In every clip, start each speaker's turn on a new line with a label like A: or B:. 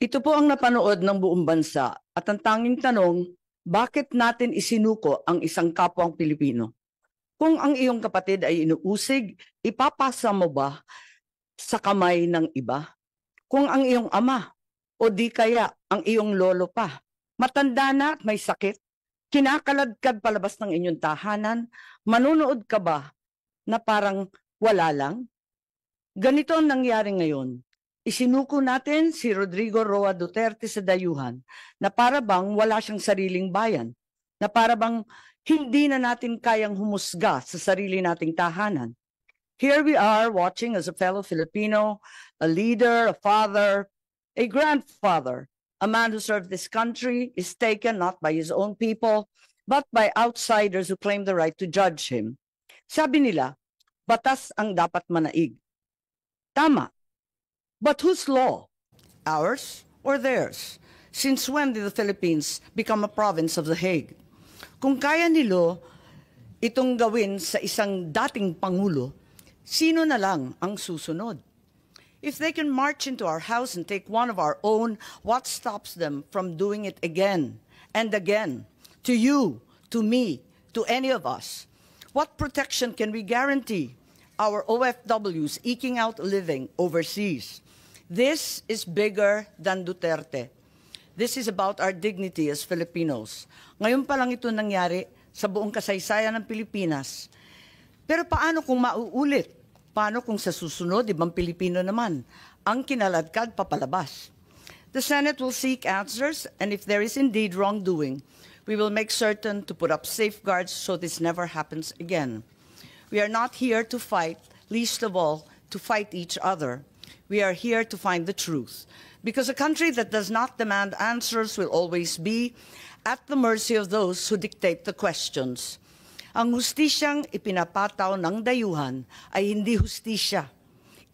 A: Ito po ang napanood ng buong bansa at ang tanging tanong, bakit natin isinuko ang isang kapwang Pilipino? Kung ang iyong kapatid ay inuusig, ipapasa mo ba sa kamay ng iba? Kung ang iyong ama o di kaya ang iyong lolo pa, matanda na at may sakit, kinakaladkad palabas ng inyong tahanan, manunood ka ba na parang wala lang? Ganito ang nangyari ngayon. Isinuko natin si Rodrigo Roa Duterte sa dayuhan na para bang wala siyang sariling bayan, na para bang hindi na natin kayang humusga sa sarili nating tahanan. Here we are watching as a fellow Filipino, a leader, a father, a grandfather, a man who served this country is taken not by his own people, but by outsiders who claim the right to judge him. Sabi nila, batas ang dapat manaig. Tama. But whose law? Ours or theirs? Since when did the Philippines become a province of The Hague? Kung kaya nilo itong gawin sa isang dating pangulo, sino na lang ang susunod? If they can march into our house and take one of our own, what stops them from doing it again and again? To you, to me, to any of us. What protection can we guarantee our OFWs eking out a living overseas? This is bigger than Duterte. This is about our dignity as Filipinos. Ngayon pa lang ito nangyari sa buong kasaysayan ng Pilipinas. Pero paano kung mauulit? Paano kung sa susunod, ibang Pilipino naman, ang kinaladkad papalabas? The Senate will seek answers, and if there is indeed wrongdoing, we will make certain to put up safeguards so this never happens again. We are not here to fight, least of all, to fight each other. We are here to find the truth, because a country that does not demand answers will always be at the mercy of those who dictate the questions. Ang hustisyang ipinapataw ng dayuhan ay hindi hustisya.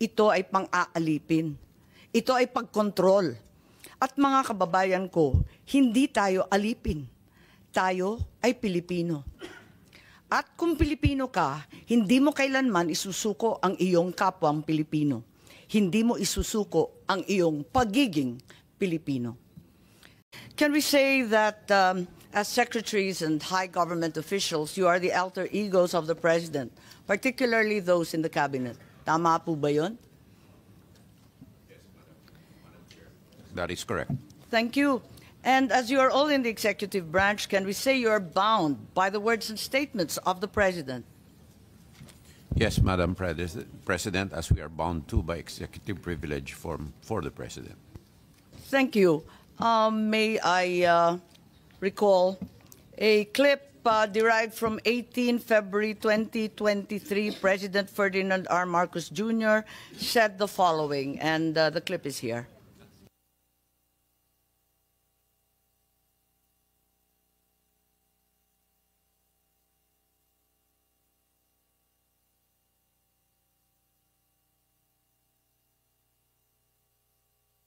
A: Ito ay pang-aalipin. Ito ay pagkontrol. At mga kababayan ko, hindi tayo alipin. Tayo ay Pilipino. At kung Pilipino ka, hindi mo kailanman isusuko ang iyong kapwang Pilipino. Hindi mo isusuko ang iyong pagiging Pilipino. Can we say that as secretaries and high government officials, you are the alter egos of the president, particularly those in the cabinet? Tama po ba yun?
B: That is correct.
A: Thank you. And as you are all in the executive branch, can we say you are bound by the words and statements of the president?
B: Yes, Madam President, as we are bound to by executive privilege for the President.
A: Thank you. May I recall a clip derived from 18 February 2023. President Ferdinand R. Marcos Jr. said the following, and the clip is here.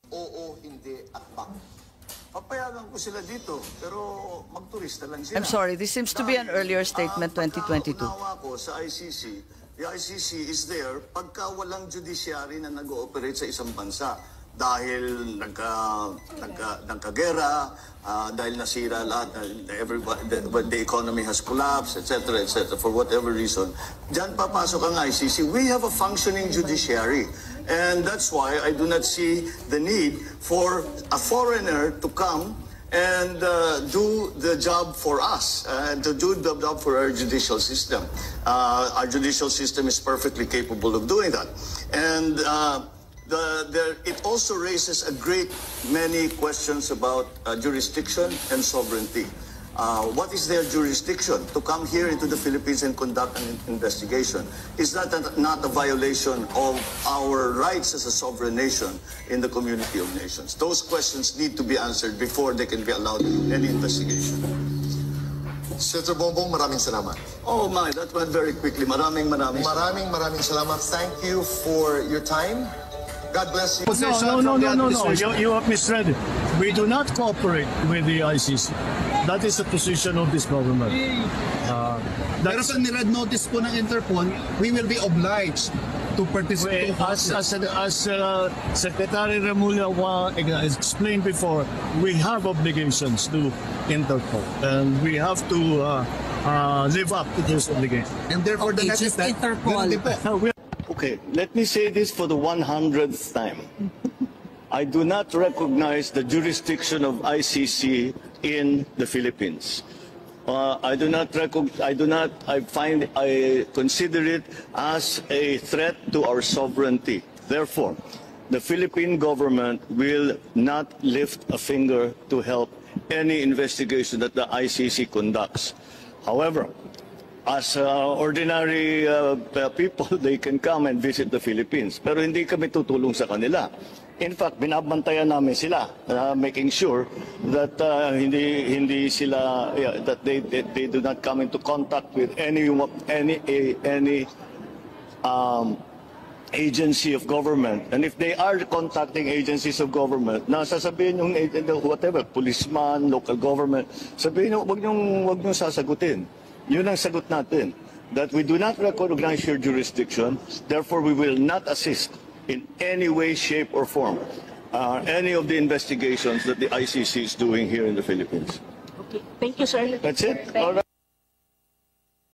C: Oo, hindi, at bak. Papayagan ko sila dito, pero magturista lang sila.
A: I'm sorry, this seems to be an earlier statement, 2022.
C: Pagkaunawa ko sa ICC, the ICC is there pagka walang judiciary na nag-ooperate sa isang bansa. Dahil nagkagera, dahil nasira lahat, the economy has collapsed, etc., etc., for whatever reason. Diyan papasok ang ICC. We have a functioning judiciary. And that's why I do not see the need for a foreigner to come and do the job for us, to do the job for our judicial system. Our judicial system is perfectly capable of doing that. And it also raises a great many questions about jurisdiction and sovereignty. What is their jurisdiction to come here into the Philippines and conduct an investigation? Is that not a violation of our rights as a sovereign nation in the community of nations? Those questions need to be answered before they can be allowed any investigation.
D: Senator Bongbong, maraming salamat.
C: Oh my, that went very quickly. Maraming
D: salamat. Thank you for your time. God bless you.
E: No. You have misread it. We do not cooperate with the ICC. That is the position of this government.
F: Pero pag ni-red notice po ng Interpol, we will be obliged
E: to participate. As Secretary Remulla explained before, we have obligations to Interpol, and we have to live up to those obligations.
D: And therefore, the
F: Okay,
D: net
F: just
D: effect,
F: Interpol.
C: Okay, let me say this for the 100th time. I do not recognize the jurisdiction of ICC in the Philippines. I consider it as a threat to our sovereignty. Therefore, the Philippine government will not lift a finger to help any investigation that the ICC conducts. However, as ordinary people, they can come and visit the Philippines. Pero hindi kami tutulong sa kanila. In fact, binabantayan namin sila, making sure that hindi sila that they do not come into contact with any agency of government. And if they are contacting agencies of government, na sasabihin yung whatever, policeman, local government, sabihin nyo, wag nyo sasagutin. Yun ang sagot natin. That we do not recognize your jurisdiction, therefore we will not assist in any way, shape, or form any of the investigations that the ICC is doing here in the Philippines.
F: Okay. Thank you, sir.
C: That's it? All right.